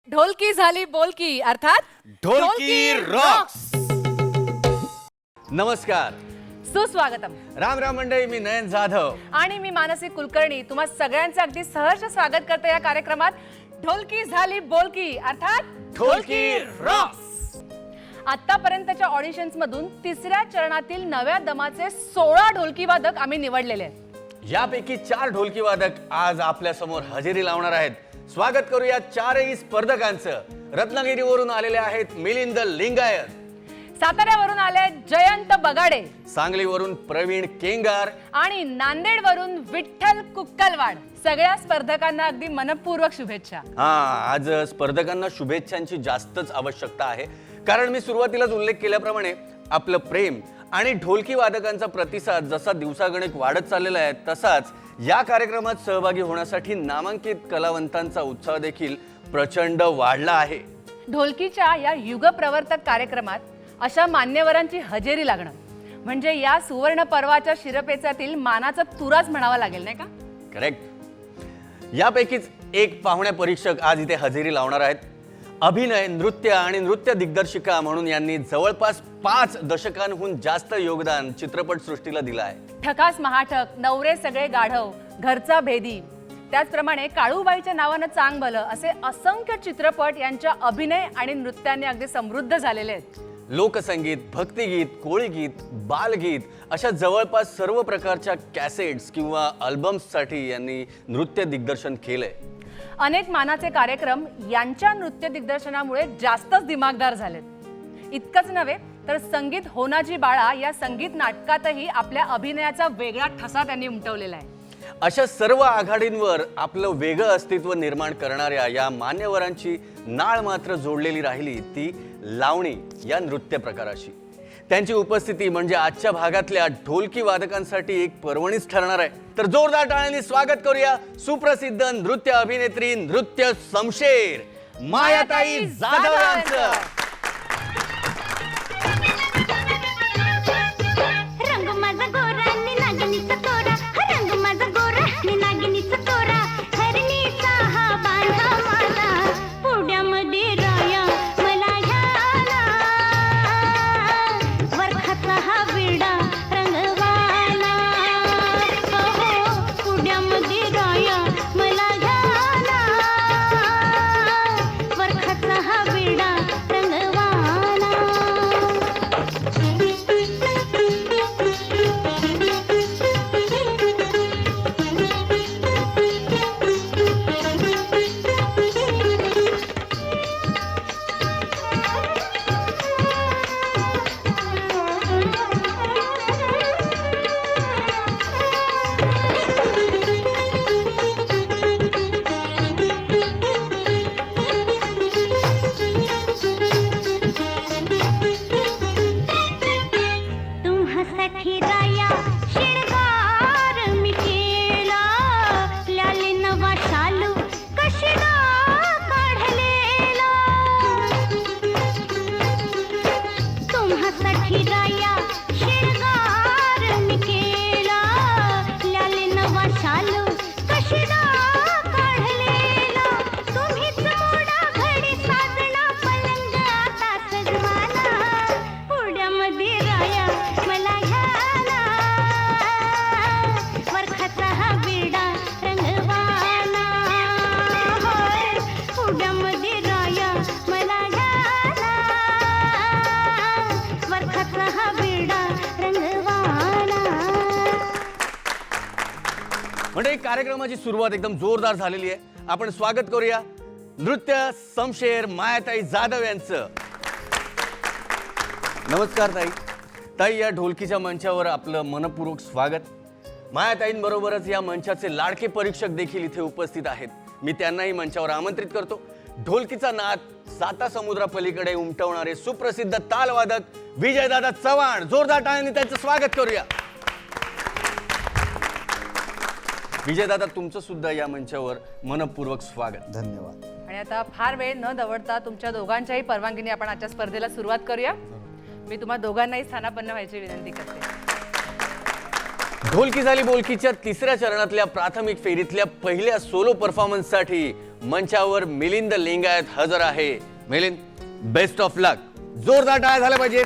ढोलकी झाली बोलकी अर्थात ढोलकी रॉक्स. नमस्कार, सुस्वागतम. राम राम मंडळी. मी नयन जाधव आणि मी मानसी कुलकर्णी तुम्हा सगळ्यांचे अगदी सहर्ष स्वागत करते या कार्यक्रमात ढोलकी झाली बोलकी अर्थात ढोलकी रॉक्स. आतापर्यंतच्या ऑडिशन्स मधून तिसऱ्या चरणातील नव्या दमाचे 16 ढोलकी वादक आम्ही निवडलेले आहेत. यापैकी 4 ढोलकी वादक आज आपल्या समोर हजेरी लावणार आहेत. स्वागत करूया चारही स्पर्धकांचं. रत्नागिरीवरून आलेले आहेत मिलिंद लिंगायत, साताऱ्यावरून आले जयंत बगाडे, सांगलीवरून प्रवीण केंगार आणि नांदेडवरून विठ्ठल कुक्कलवाड. सगळ्या स्पर्धकांना अगदी मनपूर्वक शुभेच्छा. आज स्पर्धकांना शुभेच्छांची जास्तच आवश्यकता आहे, कारण मी सुरुवातीलाच उल्लेख केल्याप्रमाणे आपलं प्रेम आणि ढोलकी वादकांचा प्रतिसाद जसा दिवसागणिक वाढत चाललेला आहे, तसाच या कार्यक्रमात सहभागी होण्यासाठी नामांकित कलावंतांचा उत्साह देखील प्रचंड वाढला आहे. ढोलकीच्या या युगप्रवर्तक कार्यक्रमात अशा मान्यवरांची हजेरी लागणं म्हणजे या सुवर्ण पर्वाच्या शिरपेचातील मानाचा तुराच म्हणावा लागेल, नाही का? करेक्ट. यापैकीच एक पाहुण्या परीक्षक आज इथे हजेरी लावणार आहेत. अभिनय, नृत्य आणि नृत्य दिग्दर्शिका म्हणून यांनी जवळपास 5 दशकांहून जास्त योगदान चित्रपट सृष्टीला दिलं आहे. ठकास महाठक, नवरे सगळे गाढव, घरचा भेदी, त्याचप्रमाणे काळूबाईच्या नावानं चांग भलं असे असंख्य चित्रपट यांच्या अभिनय आणि नृत्याने अगदी समृद्ध झालेले आहेत. लोकसंगीत, भक्तिगीत, कोळीगीत, बालगीत अशा जवळपास सर्व प्रकारच्या कॅसेट्स किंवा अल्बम्ससाठी यांनी नृत्य दिग्दर्शन केलंय. अनेक मानाचे कार्यक्रम यांच्या नृत्य दिग्दर्शनामुळे जास्तच दिमागदार झालेत. इतकंच नव्हे तर संगीत होनाजी बाळा या संगीत नाटकातही आपल्या अभिनयाचा वेगळा ठसा त्यांनी उमटवलेला आहे. अशा सर्व आघाडींवर आपलं वेगळं अस्तित्व निर्माण करणाऱ्या या मान्यवरांची नाळ मात्र जोडलेली राहिली ती लावणी या नृत्य प्रकाराशी. त्यांची उपस्थिती म्हणजे आजच्या भागातल्या ढोलकी वादकांसाठी एक पर्वणीच ठरणार आहे. तर जोरदार टाळ्यांनी स्वागत करूया सुप्रसिद्ध नृत्य अभिनेत्री, नृत्य शमशेर मायाताई जाधव यांचं. म्हणजे कार्यक्रमाची सुरुवात एकदम जोरदार झालेली आहे. आपण स्वागत करूया नृत्य शमशेर मायाताई जाधव यांचं. नमस्कार ताई. ताई, या ढोलकीच्या मंचावर आपलं मनपूर्वक स्वागत. मायाताईंबरोबरच या मंचाचे लाडके परीक्षक देखील इथे उपस्थित आहेत. मी त्यांनाही मंचावर आमंत्रित करतो. ढोलकीचा नाद साता समुद्रापलीकडे उमटवणारे सुप्रसिद्ध तालवादक विजयदादा चव्हाण. जोरदार टाळ्यांनी त्यांचं स्वागत करूया. विजयदादा, तुमचं सुद्धा या मंचावर मनपूर्वक स्वागत. धन्यवाद. आणि आता फार वेळ न दवडता तुमच्या दोघांच्याही परवानगीने आपण आजच्या स्पर्धेला सुरुवात करूया. मी तुम्हा दोघांनाही स्थानापन्न व्हायची विनंती करते. ढोलकी झाली बोलकीच्या तिसऱ्या चरणातल्या प्राथमिक फेरीतल्या पहिल्या सोलो परफॉर्मन्ससाठी मंचावर मिलिंद लिंगायत हजर आहे. मिलिंद, बेस्ट ऑफ लक. जोरदार टाळ्या झाल्या पाहिजे.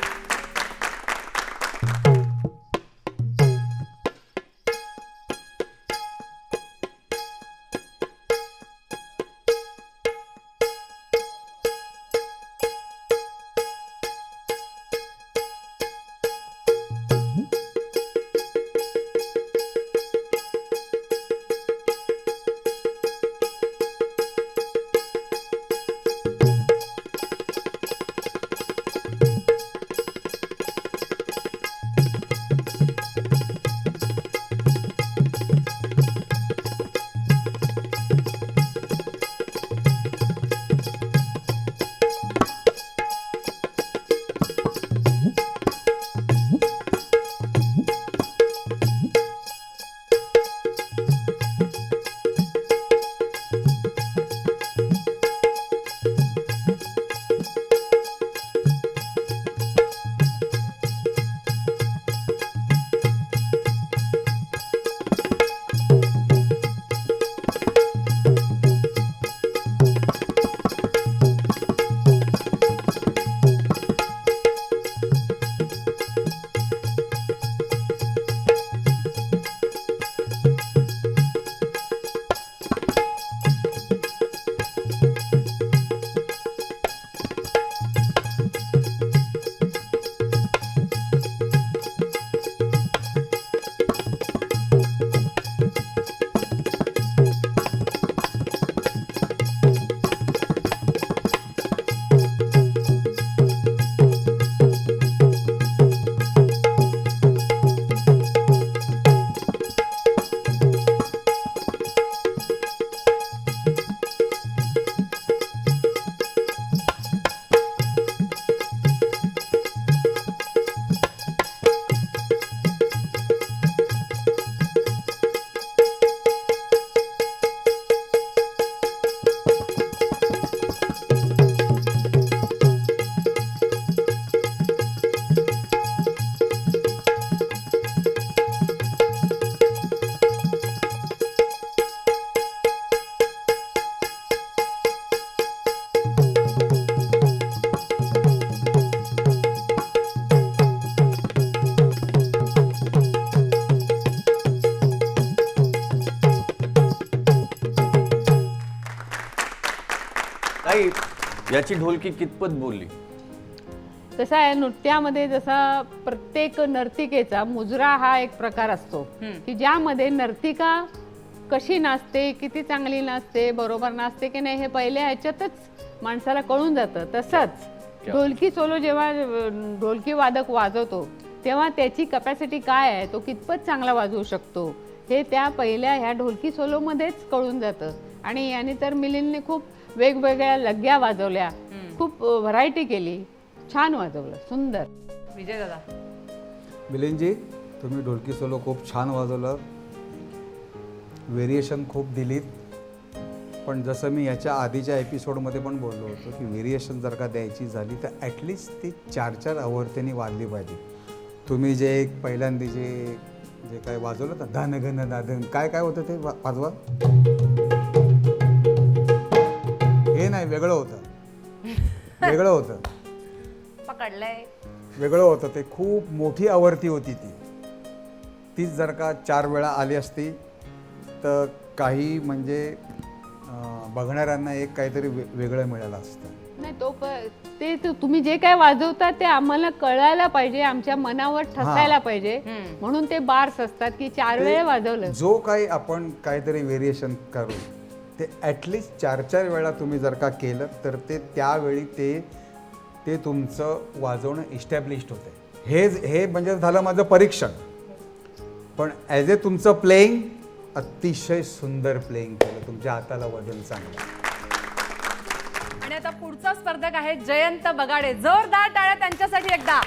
ताई, याची ढोलकी कितपत बोलली? कसं आहे, नृत्यामध्ये जसा प्रत्येक नर्तिकेचा मुजरा हा एक प्रकार असतो की ज्यामध्ये नर्तिका कशी नाचते, किती चांगली नाचते, बरोबर नाचते की नाही हे पहिल्या ह्याच्यातच माणसाला कळून जातं. तसंच ढोलकी सोलो जेव्हा ढोलकी वादक वाजवतो तेव्हा त्याची कपॅसिटी काय आहे, तो कितपत चांगला वाजवू शकतो हे त्या पहिल्या ह्या ढोलकी सोलोमध्येच कळून जातं. आणि याने तर मिलिंदने खूप वेगवेगळ्या लग्या वाजवल्या, खूप व्हरायटी केली, छान वाजवलं, सुंदर. विजय दादा, मिलिंदजी, तुम्ही ढोलकी सोलो खूप छान वाजवलं, व्हेरिएशन खूप दिलीत. पण जसं मी याच्या आधीच्या एपिसोडमध्ये पण बोललो होतो की व्हेरिएशन जर का द्यायची झाली तर ॲटलिस्ट ती 4-4 आवर्त्यांनी वाजली पाहिजे. तुम्ही जे एक पहिल्यांदा जे काय वाजवलं ना, धन घन दादन काय काय होतं ते वाजवा, हे नाही, वेगळं होतं, वेगळं होतं, पकडलंय, वेगळं होतं ते. खूप मोठी आवर्ती होती तीच जर का 4 वेळा आली असती तर काही म्हणजे बघणाऱ्यांना एक काहीतरी वेगळं मिळालं असतं. नाही, तुम्ही जे काय वाजवता ते आम्हाला कळायला पाहिजे, आमच्या मनावर ठसायला पाहिजे, म्हणून ते बार्स असतात की 4 वेळा वाजवलं. जो काही आपण काहीतरी व्हेरिएशन करू ते ॲटलिस्ट 4-4 वेळा तुम्ही जर का केलं तर ते त्यावेळी ते तुमचं वाजवणं इस्टॅब्लिश्ड होते. हे म्हणजे झालं माझं परीक्षण. पण ॲज ए तुमचं प्लेईंग अतिशय सुंदर प्लेईंग केलं, तुमच्या हाताला वजन चांगलं. आणि आता पुढचा स्पर्धक आहे जयंत बगाडे. जोरदार टाळ्या त्यांच्यासाठी एकदा.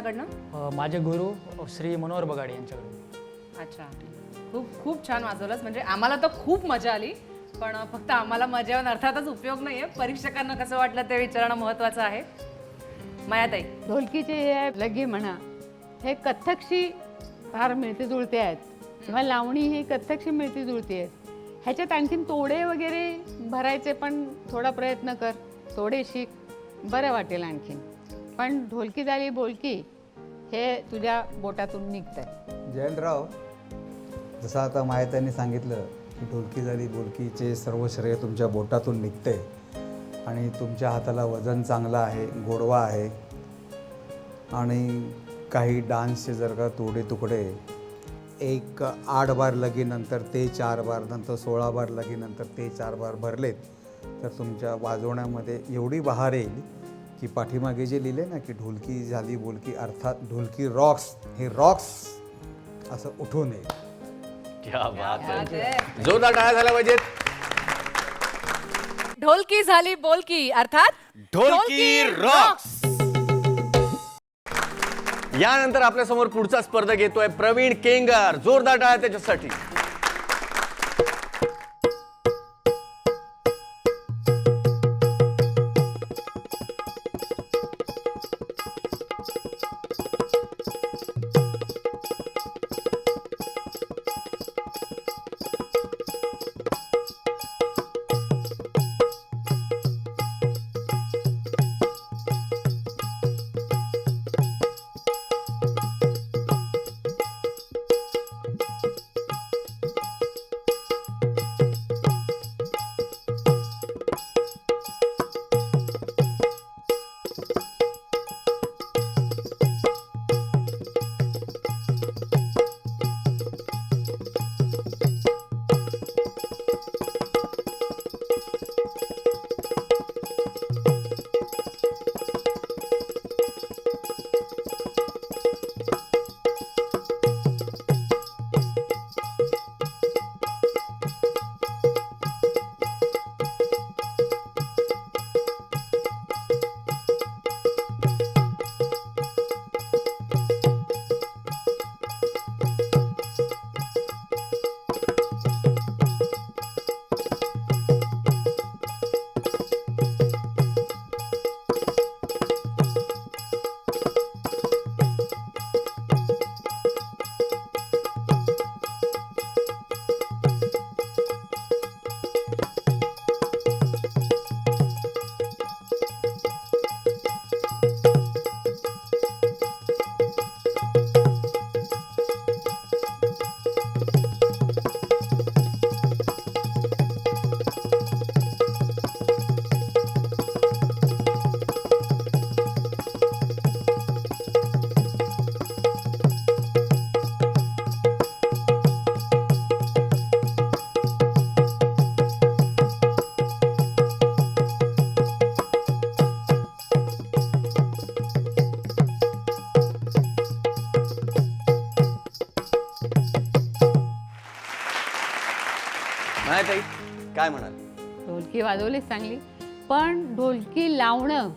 कोणाकडनं? माझे गुरु श्री मनोहर बगाडे यांच्याकडून. अच्छा, खूप खूप छान वाजवलंस. म्हणजे आम्हाला तर खूप मजा आली, पण फक्त आम्हाला मजा येऊन अर्थातच उपयोग नाहीये, परीक्षकांना कसं वाटलं ते विचारणं महत्त्वाचं आहे. मायाताई, ढोलकीचे हे लगी म्हणा, हे कथ्थकशी फार मिळते जुळते आहेत, किंवा लावणी ही कथ्थकशी मिळती जुळती आहेत. ह्याच्यात आणखीन तोडे वगैरे भरायचे, पण थोडा प्रयत्न कर, तोडे शिक, बरं वाटेल आणखीन. पण ढोलकी झाली बोलकी हे तुझ्या बोटातून निघतंय. जयंतराव, जसं आता मायतांनी सांगितलं की ढोलकी झाली बोलकीचे सर्व श्रेय तुमच्या बोटातून निघते आणि तुमच्या हाताला वजन चांगलं आहे, गोडवा आहे आणि काही डान्सचे जर का तोडे तुकडे 8 बार लगीनंतर ते 4 बार, नंतर 16 बार लगीनंतर ते 4 बार भरलेत तर तुमच्या वाजवण्यामध्ये एवढी बहार येईल की पाठीमागे जे लिहिले ना की ढोलकी झाली बोलकी अर्थात ढोलकी रॉक्स, हे रॉक्स असं उठून येईल. क्या बात आहे. जोरदार टाळ्या झाल्या पाहिजेत. ढोलकी झाली बोलकी अर्थात ढोलकी रॉक्स. यानंतर आपल्या समोर पुढचा स्पर्धक येतोय प्रवीण केंगार. जोरदार टाळ्या त्याच्यासाठी. मायाताई, काय म्हणाल? ढोलकी वाजवलीच चांगली, पण ढोलकी लावणं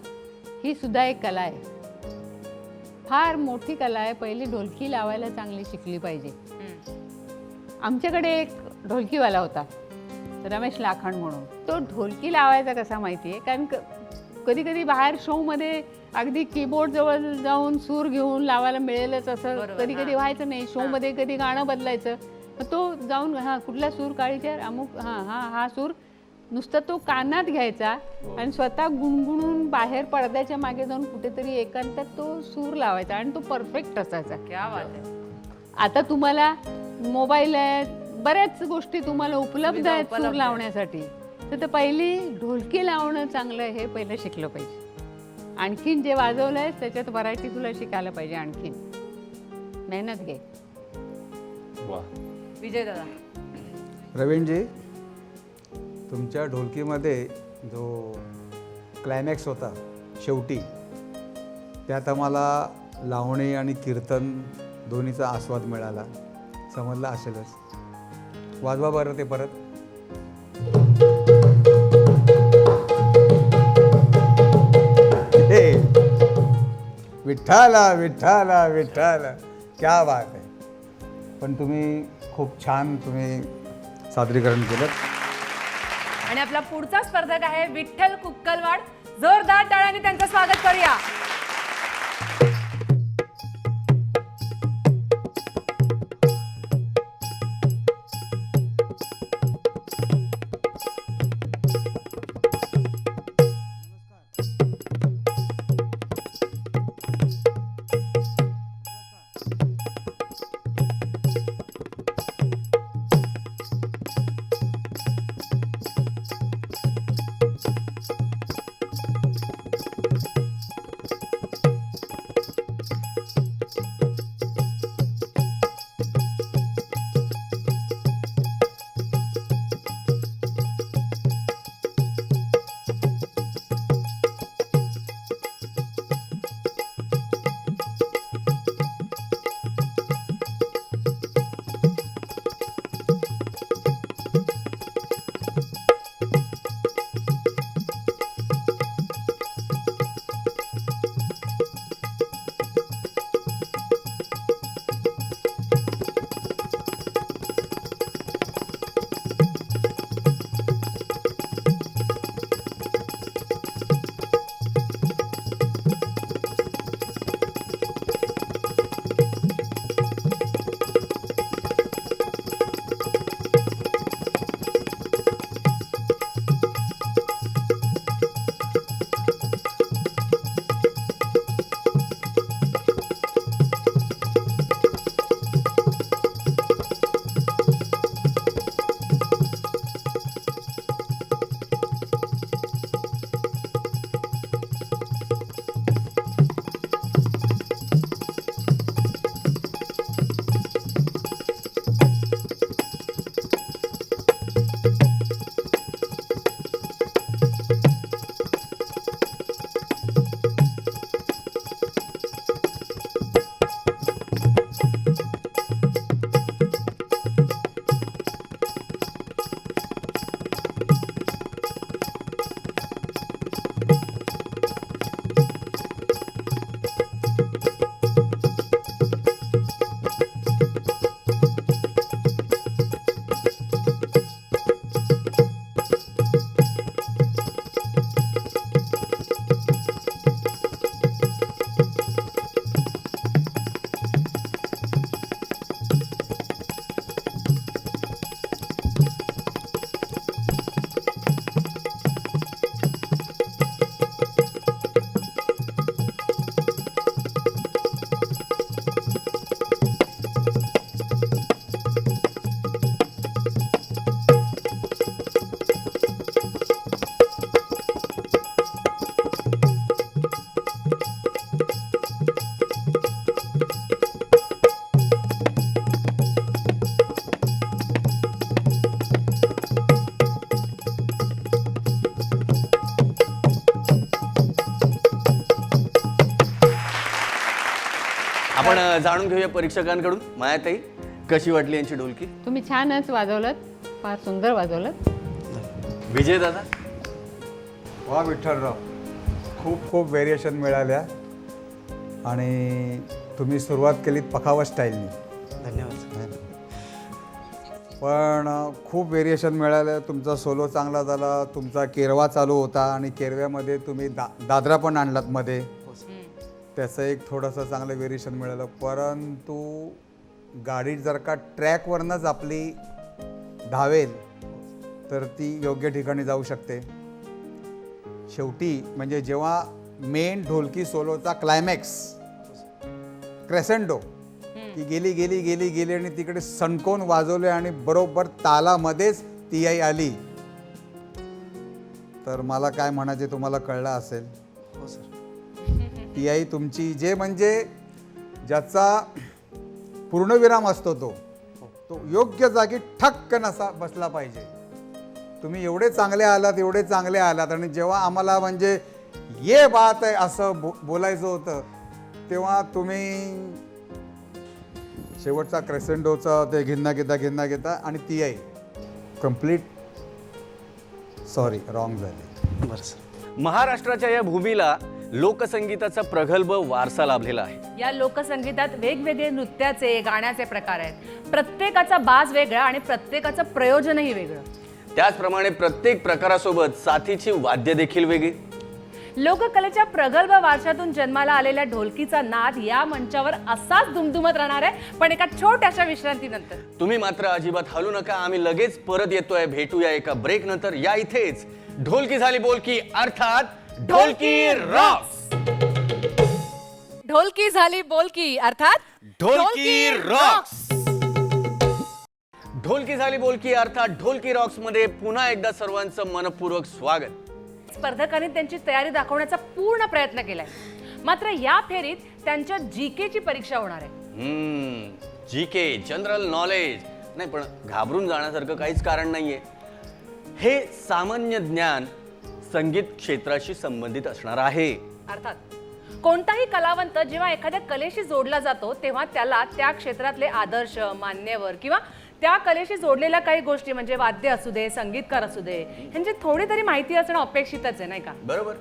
ही सुद्धा एक कला आहे, फार मोठी कला आहे. पहिली ढोलकी लावायला चांगली शिकली पाहिजे. आमच्याकडे एक ढोलकीवाला होता, रमेश लाखण म्हणून. तो ढोलकी लावायचा कसा माहिती आहे, कारण कधी कधी बाहेर शोमध्ये अगदी कीबोर्ड जवळ जाऊन सूर घेऊन लावायला मिळेलच असं कधी कधी व्हायचं नाही. शोमध्ये कधी गाणं बदलायचं, मग तो जाऊन हा कुठला सूर काळीचार अमुक हा सूर नुसता तो कानात घ्यायचा आणि स्वतः गुणगुणून बाहेर पडद्याच्या मागे जाऊन कुठेतरी एकांतात तो सूर लावायचा आणि तो परफेक्ट असायचा. क्या बात आहे. आता तुम्हाला मोबाईल आहे, बऱ्याच गोष्टी तुम्हाला उपलब्ध आहेत सूर लावण्यासाठी. तर पहिली ढोलकी लावणं चांगलं हे पहिलं शिकलं पाहिजे. आणखीन जे वाजवलंय त्याच्यात व्हरायटी तुला शिकायला पाहिजे. आणखीन मेहनत घे. विजय दादा, प्रवीणजी, तुमच्या ढोलकीमध्ये जो क्लायमॅक्स होता शेवटी, त्यात आम्हाला लावणी आणि कीर्तन दोन्हीचा आस्वाद मिळाला. समजलं असेलच. वाजवा बरं ते परत. विठ्ठला विठ्ठला विठ्ठला, क्या बात आहे. पण तुम्ही खूप छान सादरीकरण केलं. आणि आपला पुढचा स्पर्धक आहे विठ्ठल कुक्कलवाड. जोरदार टाळ्यांनी त्यांचं स्वागत करूया. आपण जाणून घेऊया परीक्षकांकडून. मायाताई, कशी वाटली यांची ढोलकी? तुम्ही छानच वाजवलं, फार सुंदर वाजवलं. विजय दादा? वा विठ्ठलराव, खूप खूप व्हेरिएशन मिळाल्या आणि तुम्ही सुरुवात केलीत पखावत स्टाईलनी. धन्यवाद. पण खूप व्हेरिएशन मिळालं. तुमचा सोलो चांगला झाला, तुमचा केरवा चालू होता आणि केरव्यामध्ये तुम्ही दादरा पण आणलात मध्ये, त्याचं एक थोडंसं चांगलं व्हेरिएशन मिळालं. परंतु गाडी जर का ट्रॅकवरनंच आपली धावेल तर ती योग्य ठिकाणी जाऊ शकते. शेवटी म्हणजे जेव्हा मेन ढोलकी सोलोचा क्लायमॅक्स क्रेसेंडो ती गेली गेली गेली गेली आणि तिकडे सणकवून वाजवले आणि बरोबर तालामध्येच ती आई आली, तर मला काय म्हणायचे तुम्हाला कळलं असेल. हो सर. ती आई तुमची जे म्हणजे ज्याचा पूर्णविराम असतो तो योग्य जागी ठक्कन असा बसला पाहिजे. तुम्ही एवढे चांगले आलात आणि जेव्हा आम्हाला म्हणजे ये बात आहे असं बोलायचं होतं तेव्हा तुम्ही शेवटचा क्रेसेंडोचा ते घेता घेता आणि ती आई कम्प्लीट सॉरी रॉंग झाली. बरं सर. महाराष्ट्राच्या या भूमीला लोकसंगीताचा प्रगल्भ वारसा लाभलेला आहे. या लोकसंगीतात वेगवेगळे नृत्याचे गाण्याचे प्रकार आहेत. प्रत्येकाचा बाज वेगळा आणि प्रत्येकाचं प्रयोजनही वेगळं. त्याचप्रमाणे प्रत्येक प्रकारासोबत साथीची वाद्य देखील वेगळी. लोककलेच्या प्रगल्भ वारशातून जन्माला आलेल्या ढोलकीचा नाद या मंचावर असाच दुमदुमत राहणार आहे, पण एका छोट्याशा विश्रांतीनंतर. तुम्ही मात्र अजिबात हलू नका. आम्ही लगेच परत येतोय. भेटूया एका ब्रेक नंतर. या इथेच ढोलकी झाली बोलकी, अर्थात ढोलकी रॉक्स. ढोलकी झाली बोलकी अर्थात ढोलकी रॉक्स. ढोलकी झाली बोलकी अर्थात ढोलकी रॉक्स मध्ये पुन्हा एकदा सर्वांचं मनपूर्वक स्वागत. स्पर्धकांनी त्यांची तयारी दाखवण्याचा पूर्ण प्रयत्न केलाय, मात्र या फेरीत त्यांच्या जीकेची परीक्षा होणार आहे. जीके जनरल नॉलेज नाही, पण घाबरून जाण्यासारखं काहीच कारण नाहीये. हे सामान्य ज्ञान संगीत क्षेत्राशी संबंधित असणार आहे. अर्थात कोणताही कलावंत जेव्हा एखाद्या कलेशी जोडला जातो तेव्हा त्याला त्या क्षेत्रातले आदर्श, मान्यवर किंवा त्या कलेशी जोडलेल्या काही गोष्टी म्हणजे वाद्य असू दे, संगीतकार असू दे, ह्यांची थोडी तरी माहिती असणं अपेक्षितच आहे, नाही का? बरोबर.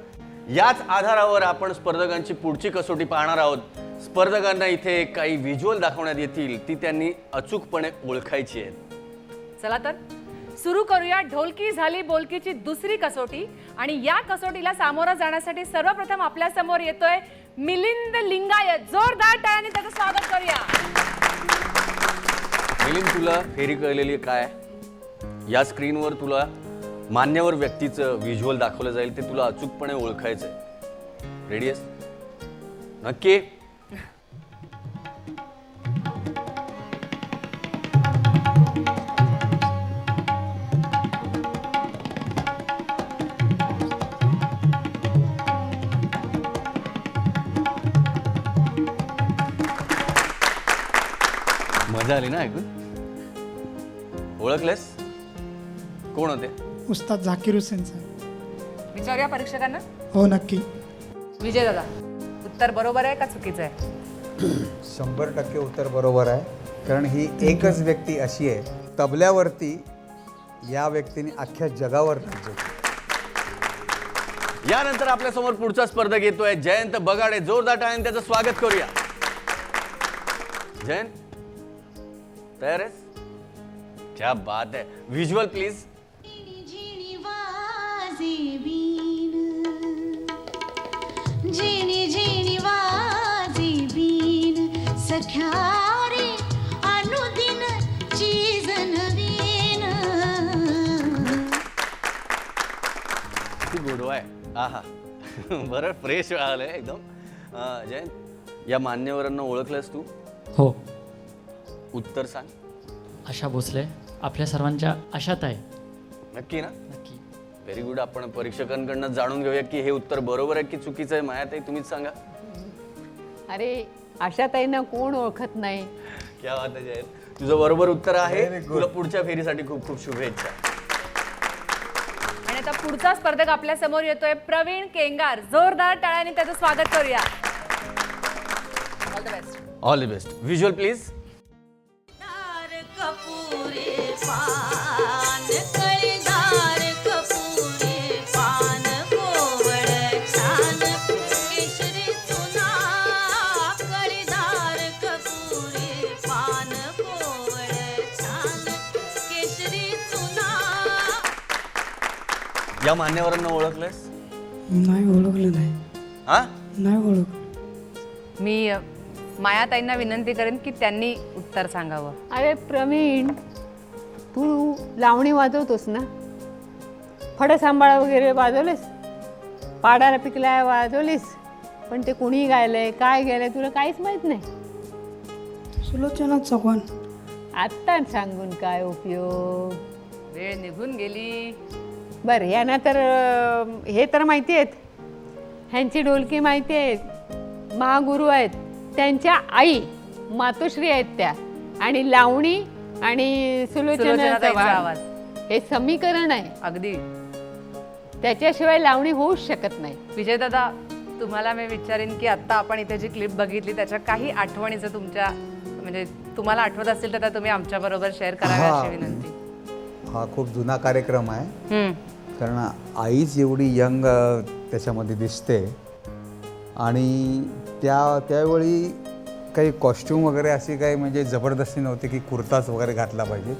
याच आधारावर आपण स्पर्धकांची पुढची कसोटी पाहणार आहोत. स्पर्धकांना इथे काही व्हिज्युअल दाखवण्यात येतील, ती त्यांनी अचूकपणे ओळखायची आहेत. चला तर सुरू करूया ढोलकी झाली बोलकीची दुसरी कसोटी. आणि या कसोटीला सामोरं जाण्यासाठी सर्वप्रथम आपल्या समोर येतोय मिलिंद लिंगायत. जोरदार टाळ्यांनी त्याचं स्वागत करूया. मिलिंद, तुला फेरी कळलेली काय? या स्क्रीनवर तुला मान्यवर व्यक्तीचं व्हिज्युअल दाखवलं जाईल, ते तुला अचूकपणे ओळखायचंय. रेडी आहेस? नक्की? मजा आली ना ऐकून? ओळखलेस? कोण होते? उस्ताद झाकीर हुसेन साहेब. विचारूया परीक्षकांना. हो नक्की. विजय दादा, उत्तर बरोबर आहे का चुकीचं आहे? 100% उत्तर बरोबर आहे. कारण ही एकच व्यक्ती अशी आहे, तबल्यावरती या व्यक्तीने अख्ख्या जगावर राज्य केलं. यानंतर आपल्या समोर पुढचा स्पर्धक येतोय जयंत बगाडे. जोरदार टाळ्यांनी त्याचं स्वागत करूया. जयंत, तयार आहेस? क्या बात है. Visual please. झिणी वाजे बीन, झिणी झिणी वाजे बीन, सख्या रे अनुदिन चीज नवीन. खूप गोडवा आहे. आहा. बरं, फ्रेश आलंय एकदम. जयंत, या मान्यवरांना ओळखलंस तू? हो. उत्तर सांग. आशा भोसले आपल्या सर्वांच्या आशात आहे. नक्की ना? नक्की. Very good. आपण परीक्षकांकडनं जाणून घेऊया की हे उत्तर बरोबर आहे की चुकीचं आहे. मायाताई, तुम्हीच सांगा. अरे आशाताईंना कोण ओळखत नाही? क्या बात आहे जयंत, तुझं बरोबर उत्तर आहे. Very good. तुला पुढच्या फेरीसाठी खूप खूप शुभेच्छा. आणि आता पुढचा स्पर्धक आपल्या समोर येतोय प्रवीण केंगार. जोरदार टाळ्यांनी त्याचं स्वागत करूया. All the best. All the best. Visual please. कपुरे पान, कळीदार कपुरे पान, गोवळ छान केशरी चुना, कळीदार कपुरे पान, गोवळ छान केशरी चुना. या मान्यवरांना ओळखलंस? नाही ओळखलं नाही. हा? नाही ओळख. मी मायाताईंना विनंती करेन की त्यांनी उत्तर सांगावं. अरे प्रवीण, तू लावणी वाजवतोस ना? फड सांभाळा वगैरे वाजवलेस? पाडाला पिकलाय वाजवलीस? पण ते कुणी गायलंय, काय गायलंय, तुला काहीच माहित नाही. सुलोचना चव्हाण. आत्ता सांगून काय उपयोग? वेळ निघून गेली. बरं, यांना तर हे तर माहिती आहेत, ह्यांची ढोलकी माहिती आहेत, महागुरू आहेत, त्यांच्या आई मातोश्री आहेत त्या, आणि लावणी आणि सुलोचना सुलोचनाताईंचा चव्हाण आवाज. हे समीकरण आहे. अगदी. त्याच्याशिवाय लावणी होऊच शकत नाही. विजय दादा, तुम्हाला मी विचारेन की आता आपण इथे जी क्लिप बघितली त्याच्या काही आठवणीचं तुमच्या म्हणजे तुम्हाला आठवत असेल तर त्या तुम्ही आमच्या बरोबर शेअर कराव्या हा. अशी विनंती. हा खूप जुना कार्यक्रम आहे. कारण आईच एवढी यंग त्याच्यामध्ये दिसते. आणि त्यावेळी काही कॉस्ट्यूम वगैरे अशी काही म्हणजे जबरदस्ती नव्हती की कुर्ताच वगैरे घातला पाहिजे.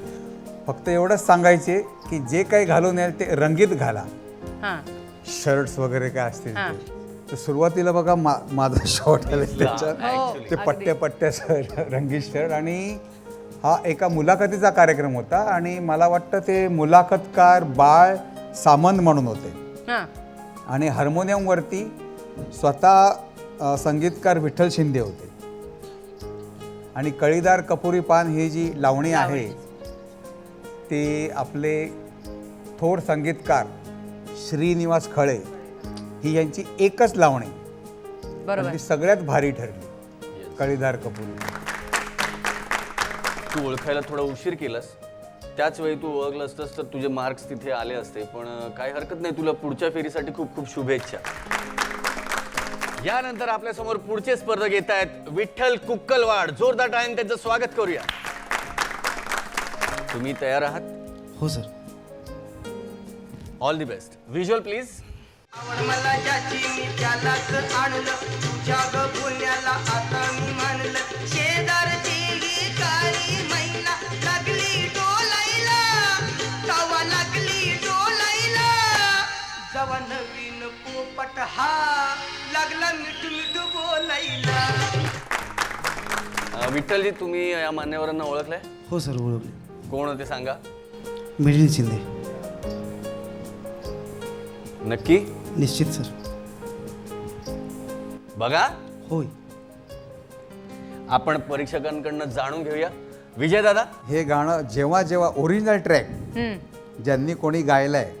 फक्त एवढंच सांगायचे की जे काही घालून याल ते रंगीत घाला. हां शर्ट्स वगैरे काय असतील हां. ते. तर सुरुवातीला बघा माझा शॉर्ट आले त्याच्यात हो, ते पट्ट्या रंगीत शर्ट. आणि हा एका मुलाखतीचा कार्यक्रम होता आणि मला वाटतं ते मुलाखतकार बाळ सामंत म्हणून होते हां आणि हार्मोनियमवरती स्वतः संगीतकार विठ्ठल शिंदे होते. आणि कळीदार कपुरी पान ही जी लावणी आहे ते आपले थोर संगीतकार श्रीनिवास खळे ही यांची एकच लावणी बरोबर. ती सगळ्यात भारी ठरली कळीदार कपुरी. तू ओळखायला थोडा उशीर केलास, त्याच वेळी तू ओळखलं असतंस तर तुझे मार्क्स तिथे आले असते. पण काही हरकत नाही, तुला पुढच्या फेरीसाठी खूप खूप शुभेच्छा. यानंतर आपल्या समोर पुढचे स्पर्धक येत आहेत विठ्ठल कुक्कलवाड. जोरदार टाळ्यांनी त्यांचं स्वागत करूया. तुम्ही तयार आहात? हो sir. All the best. Visual please. आवड मला ज्याची मी त्यालाच आणलं, तुझ्या ग पुण्याला आता मी मानलं. शेजारची ही काळी मैना लागली डोलायला, तवा लागली डोलायला. जवा नवीन पोपट हा लागला मिठू मिठू बोलायला. विठ्ठलजी, तुम्ही या मान्यवरांना ओळखलंय? हो सर, ओळखले. कोण होते सांगा? मिलिंद शिंदे. नक्की? निश्चित सर. बघा, होय. आपण परीक्षकांकडनं जाणून घेऊया. विजय दादा, हे गाणं जेव्हा ओरिजिनल ट्रॅक ज्यांनी कोणी गायलंय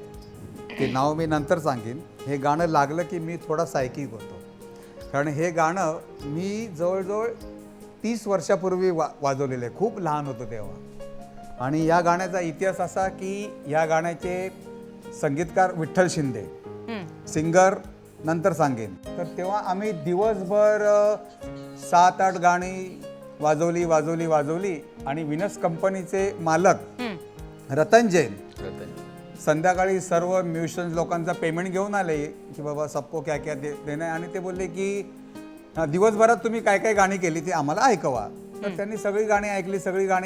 ते नाव मी नंतर सांगेन. हे गाणं लागलं की मी थोडा सायकिक होतो, कारण हे गाणं मी जवळजवळ 30 वर्षापूर्वी वाजवलेलं आहे. खूप लहान होतो तेव्हा. आणि या गाण्याचा इतिहास असा की या गाण्याचे संगीतकार विठ्ठल शिंदे, सिंगर नंतर सांगेन. तर तेव्हा आम्ही दिवसभर 7-8 गाणी वाजवली आणि विनस कंपनीचे मालक रतन जैन संध्याकाळी सर्व म्युझिशियन्स लोकांचा पेमेंट घेऊन आले की बाबा सबको क्या क्या देणं. आणि ते बोलले की दिवसभरात तुम्ही काय काय गाणी केली ती आम्हाला ऐकवा. तर त्यांनी सगळी गाणी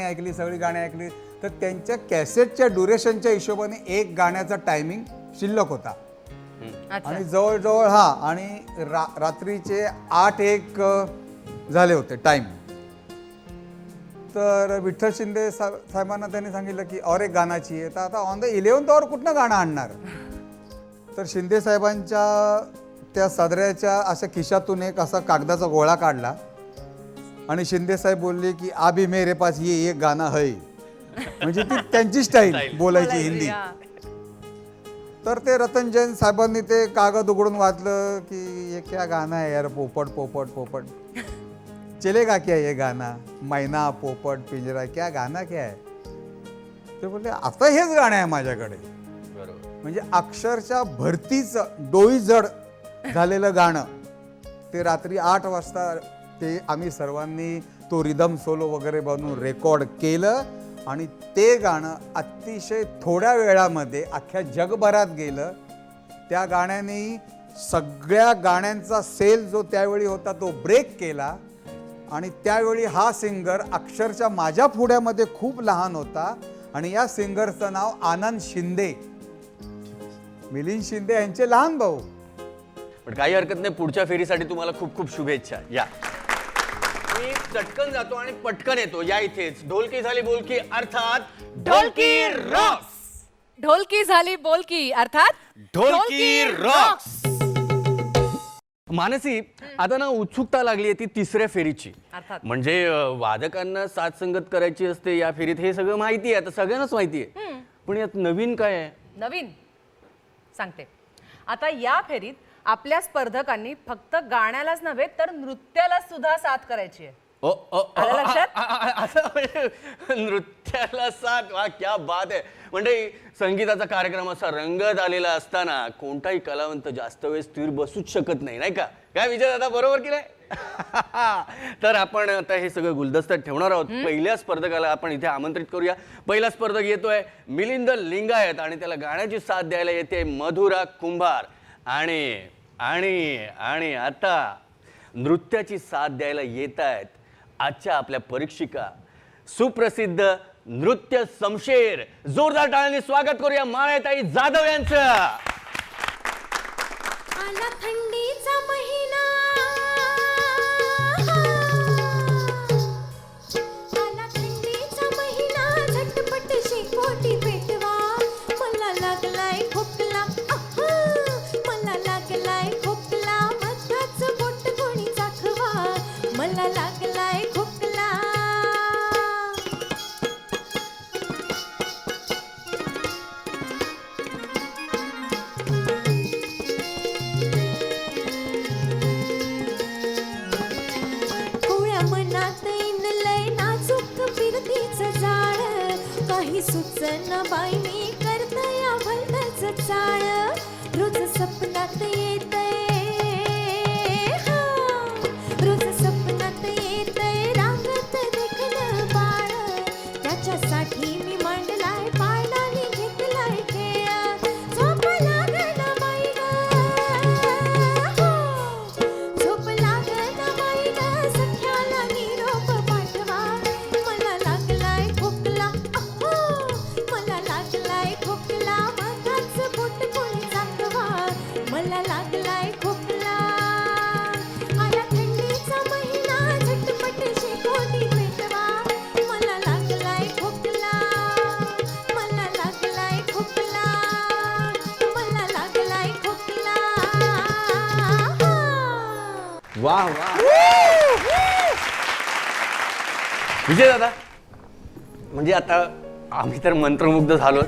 ऐकली. तर त्यांच्या कॅसेटच्या ड्युरेशनच्या हिशोबाने एक गाण्याचा टायमिंग शिल्लक होता. आणि जवळजवळ आणि रात्रीचे 8-1 झाले होते टाईम. तर विठ्ठल शिंदे साहेबांना त्यांनी सांगितलं की और एक गाना चाहिए. तर आता ऑन द 11th आवर कुठनं गाणं आणणार. तर शिंदे साहेबांच्या त्या सदऱ्याच्या अशा खिशातून एक असा कागदाचा गोळा काढला आणि शिंदे साहेब बोलले की अभी मेरे पास ये एक गाना है. म्हणजे ती त्यांची स्टाईल बोलायची हिंदी. तर ते रतन जैन साहेबांनी ते कागद उघडून वाचलं की ये क्या गाना है यार, पोपट पोपट पोपट चलेगा क्या ये गाना, मैना पोपट पिंजरा, क्या गाना क्या है. ते बोलले आता हेच गाणं आहे माझ्याकडे. बरोबर. म्हणजे अक्षरशः भरतीच डोई जड झालेलं गाणं ते रात्री 8 वाजता ते आम्ही सर्वांनी तो रिदम सोलो वगैरे बनवून रेकॉर्ड केलं. आणि ते गाणं अतिशय थोड्या वेळामध्ये अख्ख्या जगभरात गेलं. त्या गाण्याने सगळ्या गाण्यांचा सेल जो त्यावेळी होता तो ब्रेक केला. आणि त्यावेळी हा सिंगर अक्षरशः माझ्या पुढ्यामध्ये खूप लहान होता. आणि या सिंगरचं नाव आनंद शिंदे, मिलिंद शिंदे यांचे लहान भाऊ. पण काही हरकत नाही, पुढच्या फेरीसाठी तुम्हाला खूप खूप शुभेच्छा. या, मी चटकन जातो आणि पटकन येतो. या इथेच. ढोलकी झाली बोलकी अर्थात ढोलकी रॉक्स. ढोलकी झाली बोलकी अर्थात ढोलकी रॉक्स. मानसी, आता ना उत्सुकता लागली आहे ती तिसऱ्या फेरीची. अर्थात. म्हणजे वादकांना साथ संगत करायची असते या फेरीत, हे सगळं माहिती आहे, आता सगळ्यांनाच माहिती आहे. पण यात नवीन काय आहे? नवीन सांगते. आता या फेरीत आपल्या स्पर्धकांनी फक्त गाण्यालाच नव्हे तर नृत्याला सुद्धा साथ करायची आहे. आलं लक्षात? असं म्हणजे नृत्याला साथ. वा, क्या बात आहे. म्हणजे संगीताचा कार्यक्रम असा रंगत आलेला असताना कोणताही कलावंत जास्त वेळ स्थिर बसूच शकत नाही, नाही का? काय विजय दादा, बरोबर की नाही? तर आपण आता हे सगळं गुलदस्त्यात ठेवणार आहोत. पहिल्या स्पर्धकाला आपण इथे आमंत्रित करूया. पहिला स्पर्धक येतोय मिलिंद लिंगायत आणि त्याला गाण्याची साथ द्यायला येते मधुरा कुंभार. आणि आणि आता नृत्याची साथ द्यायला येत आहेत आजच्या आपल्या परीक्षिका सुप्रसिद्ध नृत्य समशेर. जोरदार टाळ्यांनी स्वागत करूया माळाताई जाधव यांचं. आला थंडीचा महिना आला थंडीचा महिना झटपट शेकोटी पेटवा मला लागलाय खोकला मला लागलाय खोकला मधाच बोट कोणी दाखवा मला लागलाय खोकला कोळ्या मनात लय नाजूक फिरतीच जाळ काही सुचना बाई मी करतया भलतच चाळ रोज सपनात येतय रोज सपनात येतय रांगत देखणं बाळ त्याच्यासाठी मी मांडलाय पाळणाने घेतलाय खेळ झोप लागना बाई झोप लागना बाई सख्याला निरोप पाठवा मला लागलाय खोकला मला लागलाय खोकला मधाच बोट कोणी दाखवा मला लागलाय खोकला आला थंडीचा महिना झटपट शेकोटी पेटवा मला लागलाय खोकला मला लागलाय खोकला मला लागलाय खोकला वा वा विजय दादा, म्हणजे आता आम्ही तर मंत्रमुग्ध झालो.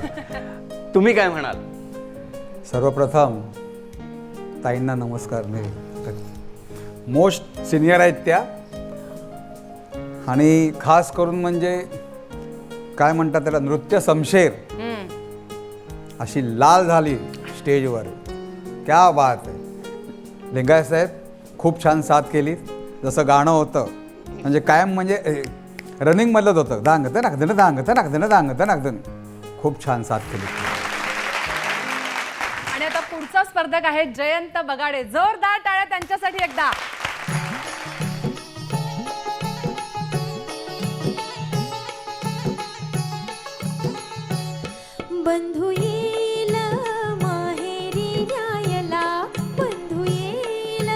तुम्ही काय म्हणाल? सर्वप्रथम ताईंना नमस्कार. मी मोस्ट सिनियर आहेत त्या आणि खास करून म्हणजे काय म्हणतात त्याला नृत्य समशेर अशी लाल झाली स्टेजवर. क्या बात आहे. लिंगायत साहेब खूप छान साथ केली. जसं गाणं होतं म्हणजे कायम म्हणजे रनिंगमधलंच होतं. दांगतं नागदन दांगतं नागदन दांगतं नागदन. खूप छान साथ केली. आणि आता पुढचा स्पर्धक आहे जयंत बगाडे. जोरदार टाळ्या त्यांच्यासाठी एकदा. बंधू येईल माहेरी न्यायला बंधू येईल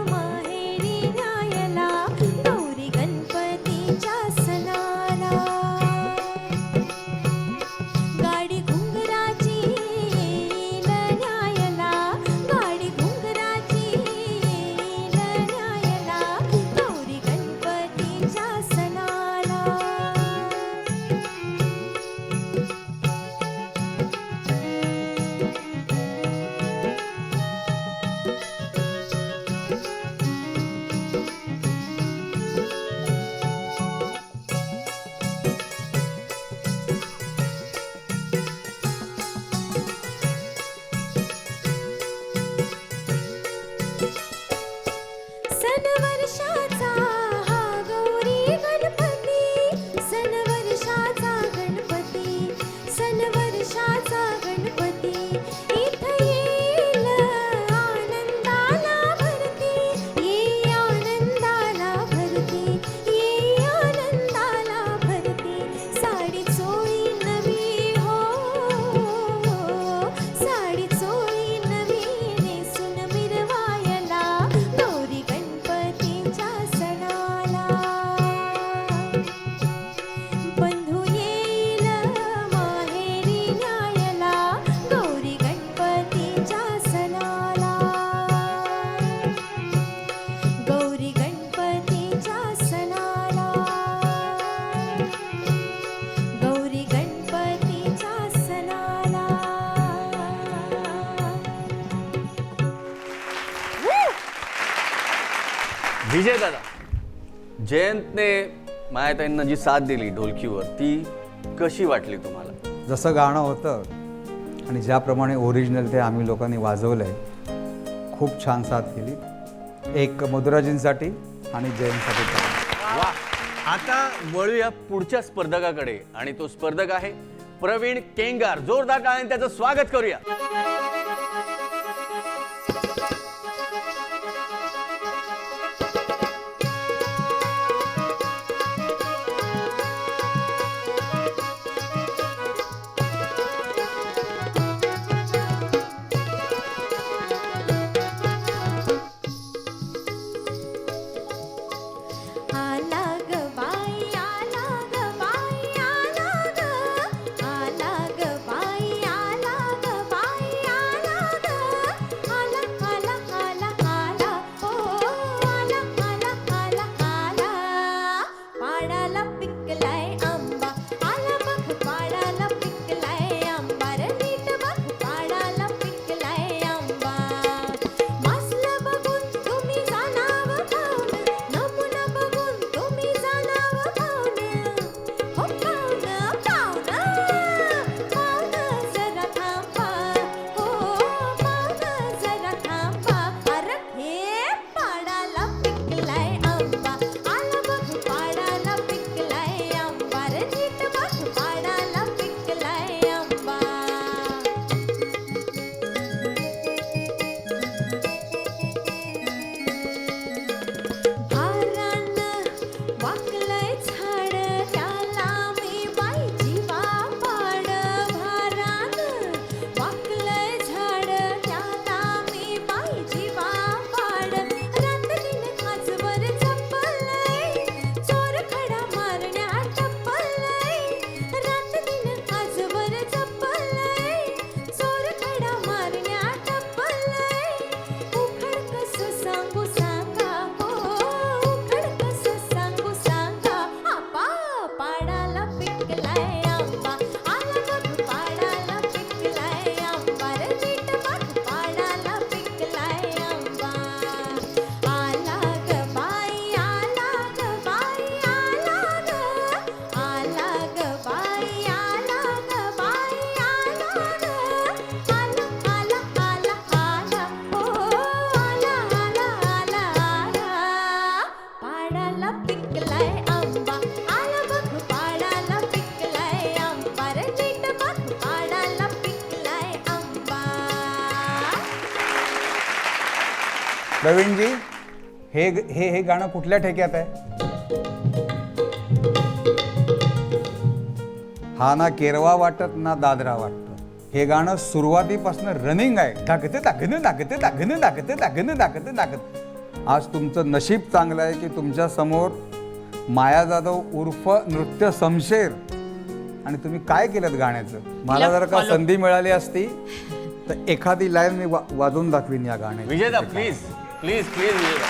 माहेरी न्यायला गौरी गणपतीच्या सणाला गाडी घुंगराची येईल न्यायला गाडी घुंगराची येईल न्यायला गौरी गणपतीच्या सणाला सन वर्षाचा हा गौरी गणपती सन वर्षाचा गणपती सन वर्षाचा गणपती इथं येईल आनंदाला भरती ये आनंदाला भरती ये आनंदाला भरती साडी चोळी नवी हो साडी चोळी नवी नेसून मिरवायला गौरी गणपतीच्या सणाला बंधू येईल माहेरी न्यायला गौरी गणपतीच्या सणाला गौरी गणपतीच्या सणाला गौरी गणपतीच्या सणाला विजय दादा, जयंतने मायाताईंना जी साथ दिली ढोलकीवर ती कशी वाटली तुम्हाला? जसं गाणं होतं आणि ज्याप्रमाणे ओरिजिनल ते आम्ही लोकांनी वाजवलं आहे खूप छान साथ केली. एक मधुराजींसाठी आणि जयंतसाठी पण. वा. आता वळूया पुढच्या स्पर्धकाकडे आणि तो स्पर्धक आहे प्रवीण केंगार. जोरदार टाळ्यांनी त्याचं स्वागत करूया. प्रवीणजी, हे हे हे गाणं कुठल्या ठेक्यात आहे? हा ना केरवा वाटत ना दादरा वाटत. हे गाणं सुरुवातीपासून रनिंग आहे. दाखते दाखते दाखते दाखते दाखते दाखते दाखते दाखते. आज तुमचं नशीब चांगलं आहे की तुमच्या समोर माया जाधव उर्फ नृत्य शमशेर, आणि तुम्ही काय केलं गाण्याचं. मला जर का संधी मिळाली असती तर एखादी लाईन मी वाजवून दाखवीन या गाण्याची. विजयदा प्लीज प्लीज प्लीज विजयदा.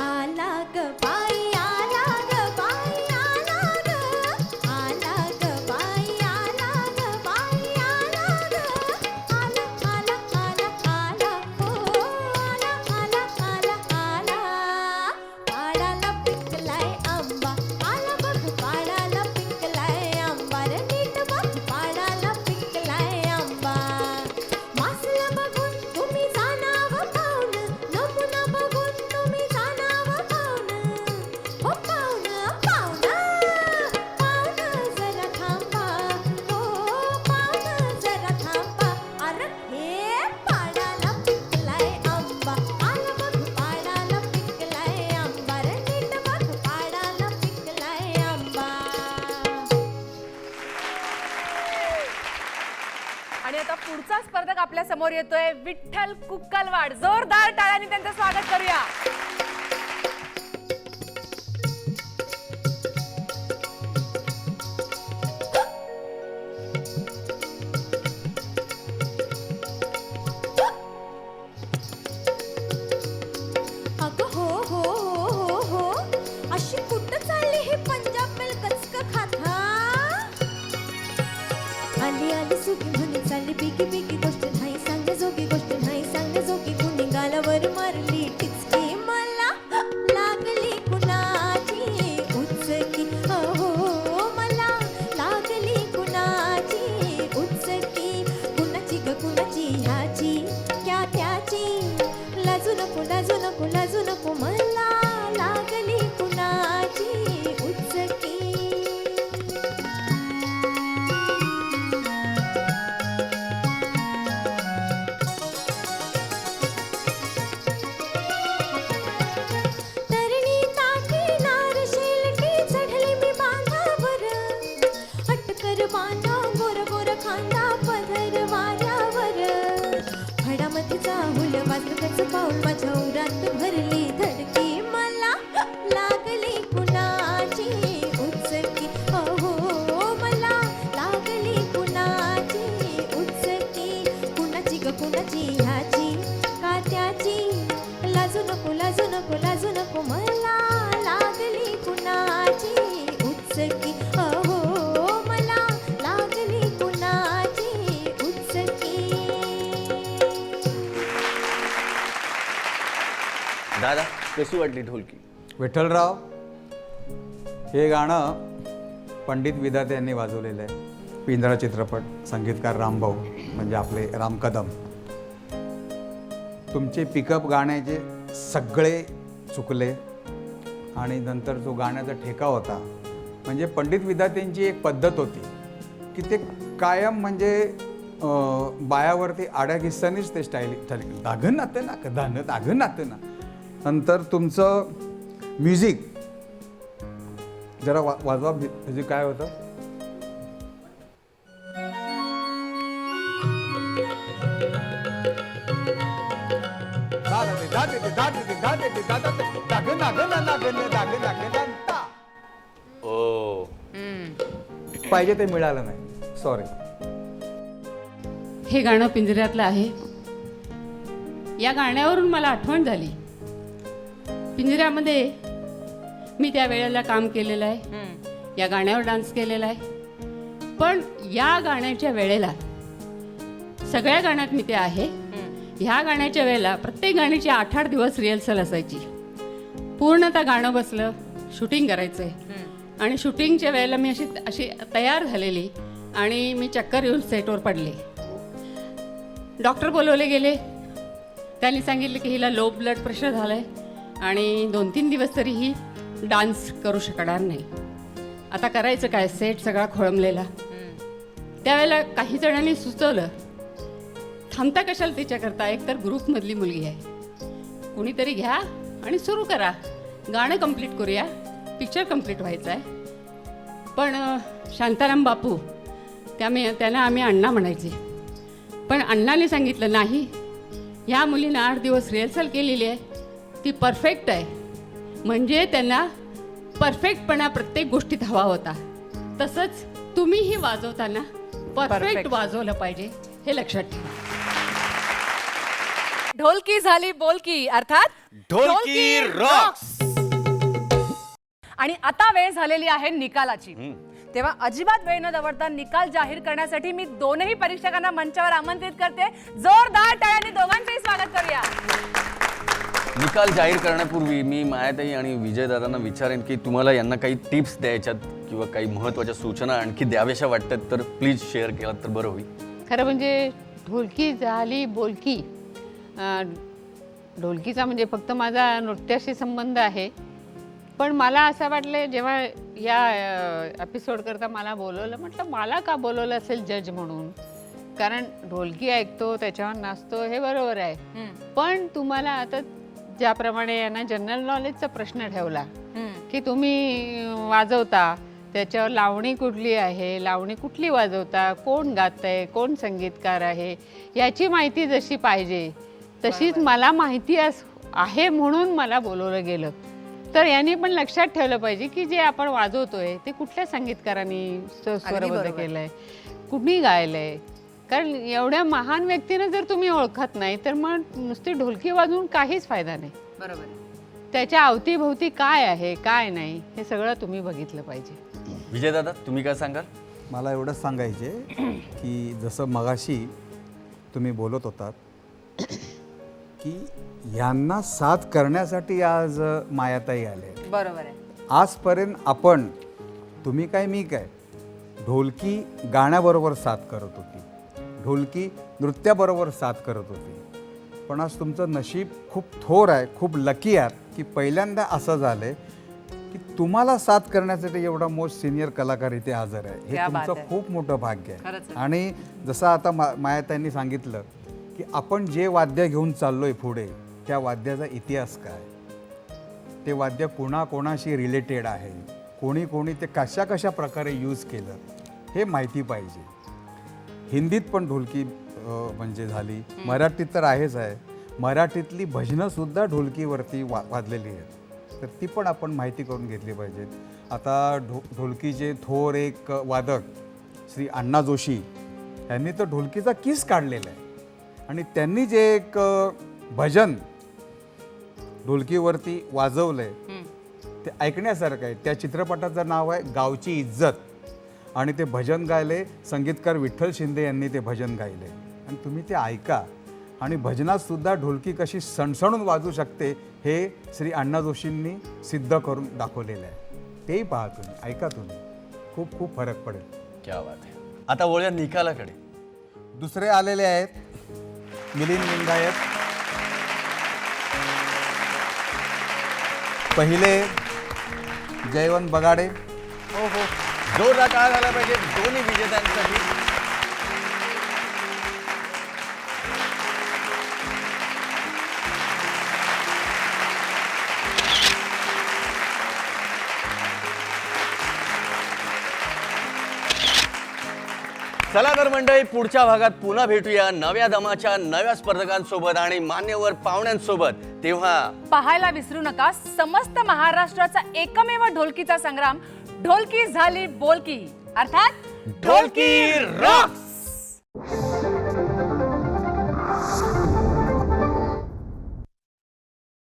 आला ग बाई आला ग बाई आला ग आला ग बाई आला ग बाई आला ग आला आला आला आला हो आला आला आला आला पाडाला पिकलाय आंबा आला बघ पाडाला पिकलाय आंबा रे नीट बघ पाडाला पिकलाय आंबा मासला बघून तुम्ही जाणावं पाहुण नमुना बघून तुम्ही जाणावं पाहुण हो पाहुण पाहुण पाहुण जरा थांबा हो पाहुण जरा थांबा अरे हे पाडाला पिकलाय आंबा आला बघ पाडाला पिकलाय आंबा रे नीट बघ पाडाला पिकलाय आंबा. आणि आता पुढचा स्पर्धक आपल्या समोर येतोय विठ्ठल कुक्कलवाड. जोरदार टाळ्यांनी त्यांचं स्वागत करूया. अगं हो हो हो हो अशी कुठं चालली हे पंजाब मेल कचक खाता. आली आली सुकी म्हणे चालली बिगी बिगी गोष्ट नाही सांगे जोगी गोष्ट नाही सांगे जोगी कुणी गालावर मारली टिचकी मला लागली कुणाची उचकी हो मला लागली कुणाची उचकी कुणाची ग कुणाची ह्याची क्या त्याची लाजू नको लाजू नको लाजू नको मला लागली कुणाची उचकी. तरणी ताठी नार शेलटी चढली मी बांधावर अटकर बांधा गोर गोर खांदा पदर वाऱ्यावर फडामध्ये चाहुल वाजकच पाऊल माझ्या उरात भरली धडकी मला लागली कुणाची उचकी हो मला लागली कुणाची उचकी कुणाची ग कुणाची ह्याची का त्याची लाजू नको लाजू नको लाजू नको मला लागली कुणाची उचकी हो मला लागली कुणाची उचकी. दादा कशी वाटली ढोलकी? विठ्ठलराव, हे गाणं पंडित विधाते यांनी वाजवलेलं आहे. पिंजरा चित्रपट, संगीतकार रामभाऊ म्हणजे आपले राम कदम. तुमचे पिकअप गाण्याचे सगळे चुकले आणि नंतर जो गाण्याचा ठेका होता म्हणजे पंडित विधातेंची एक पद्धत होती की ते कायम म्हणजे बायावरती आड्या किस्सानीच ते स्टाईल दागन नातं ना कदान दागन नातं ना. नंतर तुमचं म्युझिक जरा वाजवा. म्युझिक काय होतं? ओ पाहिजे ते मिळालं नाही, सॉरी. हे गाणं पिंजऱ्यातलं आहे. या गाण्यावरून मला आठवण झाली. पिंजऱ्यामध्ये मी त्या वेळेला काम केलेलं आहे, या गाण्यावर डान्स केलेला आहे. पण या गाण्याच्या वेळेला सगळ्या गाण्यात मी ते आहे. ह्या गाण्याच्या वेळेला प्रत्येक गाण्याची 8-8 दिवस रिहर्सल असायची. पूर्णतः गाणं बसलं, शूटिंग करायचं आहे. आणि शूटिंगच्या वेळेला मी अशी तयार झालेली आणि मी चक्कर येऊन सेटवर पडले. डॉक्टर बोलवले गेले. त्यांनी सांगितलं की हिला लो ब्लड प्रेशर झालं आहे आणि 2-3 दिवस तरी ही डान्स करू शकणार नाही. आता करायचं काय, सेट सगळा खोळंबलेला. त्यावेळेला काही जणांनी सुचवलं, थांबता कशाला तिच्याकरता, एकतर ग्रुपमधली मुलगी आहे, कुणीतरी घ्या आणि सुरू करा, गाणं कंप्लीट करूया, पिक्चर कंप्लीट व्हायचं आहे. पण शांताराम बापू त्यांना आम्ही अण्णा म्हणायचे. पण अण्णाने सांगितलं नाही, ह्या मुलीनं 8 दिवस रिहर्सल केलेली आहे, ती परफेक्ट आहे. म्हणजे त्यांना परफेक्टपणा प्रत्येक गोष्टीत हवा होता. तसंच तुम्हीही वाजवताना परफेक्ट वाजवलं पाहिजे, हे लक्षात ठेवा. ढोलकी झाली बोलकी, अर्थात ढोलकी रॉक्स. आणि आता वेळ झालेली आहे निकालाची. तेव्हा अजिबात वेळ न दवडता निकाल जाहीर करण्यासाठी मी दोनही परीक्षकांना मंचावर आमंत्रित करते. जोरदार टाळ्यांनी दोघांचंही स्वागत करूया. निकाल जाहीर करण्यापूर्वी मी मायाताई आणि विजयदादांना विचारेन की तुम्हाला यांना काही टिप्स द्यायच्यात किंवा काही महत्त्वाच्या सूचना आणखी द्याव्याशा वाटतात तर प्लीज शेअर केलात तर बरं होईल. खरं म्हणजे ढोलकी झाली बोलकी. ढोलकीचा म्हणजे फक्त माझा नृत्याशी संबंध आहे. पण मला असं वाटलं जेव्हा या एपिसोड करता मला बोलवलं, म्हटलं मला का बोलवलं असेल जज म्हणून, कारण ढोलकी ऐकतो त्याच्यावर नाचतो हे बरोबर आहे. पण तुम्हाला आता ज्याप्रमाणे यांना जनरल नॉलेजचा प्रश्न ठेवला की तुम्ही वाजवता त्याच्यावर लावणी कुठली आहे, लावणी कुठली वाजवता, कोण गातंय, कोण संगीतकार आहे, याची माहिती जशी पाहिजे तशीच मला माहिती आहे म्हणून मला बोलवलं गेलं. तर यांनी पण लक्षात ठेवलं पाहिजे की जे आपण वाजवतोय ते कुठल्या संगीतकारांनी स्वरबद्ध केलंय, कुणी गायलंय. कारण एवढ्या महान व्यक्तीनं जर तुम्ही ओळखत नाही तर मग नुसती ढोलकी वाजवून काहीच फायदा नाही. बरोबर. त्याच्या अवतीभोवती काय आहे काय नाही हे सगळं तुम्ही बघितलं पाहिजे. विजयदादा तुम्ही काय सांगाल? मला एवढंच सांगायचे की जसं मगाशी तुम्ही बोलत होतात की यांना साथ करण्यासाठी आज मायाताई आले. बरोबर आहे. आजपर्यंत आपण, तुम्ही काय मी काय, ढोलकी गाण्याबरोबर साथ करत होती, ढोलकी नृत्याबरोबर साथ करत होती. पण आज तुमचं नशीब खूप थोर आहे, खूप लकी आहात की पहिल्यांदा असं झालं की तुम्हाला साथ करण्यासाठी एवढा मोस्ट सिनियर कलाकार इथे हजर आहे. हे तुमचं खूप मोठं भाग्य आहे. आणि जसं आता मायाताईंनी सांगितलं की आपण जे वाद्य घेऊन चाललोय पुढे, त्या वाद्याचा इतिहास काय, ते वाद्य कोणाकोणाशी रिलेटेड आहे, कोणी कोणी ते कशा कशा प्रकारे यूज केलं हे माहिती पाहिजे. हिंदीत पण ढोलकी म्हणजे झाली, मराठीत तर आहेच आहे. मराठीतली भजनंसुद्धा ढोलकीवरती वाजलेली आहेत, तर ती पण आपण माहिती करून घेतली पाहिजेत. आता ढोलकीचे थोर एक वादक श्री अण्णा जोशी यांनी तर ढोलकीचा किस काढलेला आहे. आणि त्यांनी जे एक भजन ढोलकीवरती वाजवलं आहे ते ऐकण्यासारखं आहे. त्या चित्रपटाचं नाव आहे गावची इज्जत. आणि ते भजन गायले संगीतकार विठ्ठल शिंदे यांनी ते भजन गायले. आणि तुम्ही ते ऐका. आणि भजनातसुद्धा ढोलकी कशी सणसणून वाजू शकते हे श्री अण्णा जोशींनी सिद्ध करून दाखवलेलं आहे. तेही पहा तुम्ही, ऐका तुम्ही, खूप खूप फरक पडेल. क्या बात आहे. आता वळूया निकालाकडे. दुसरे आलेले आहेत मिलिंद लिंगायत, पहिले जयवंत बगाडे. हो हो, जोरदार टाळ्या झाला पाहिजे दोन्ही विजेत्यांसाठी. चला तर मंडळी, पुढच्या भागात पुन्हा भेटूया नव्या दमाच्या नव्या स्पर्धकांसोबत आणि मान्यवर पाहुण्यांसोबत. तेव्हा पाहायला विसरू नका समस्त महाराष्ट्राचा एकमेव ढोलकीचा संग्राम, ढोलकी झाली बोलकी, अर्थात ढोलकी रॉक्स.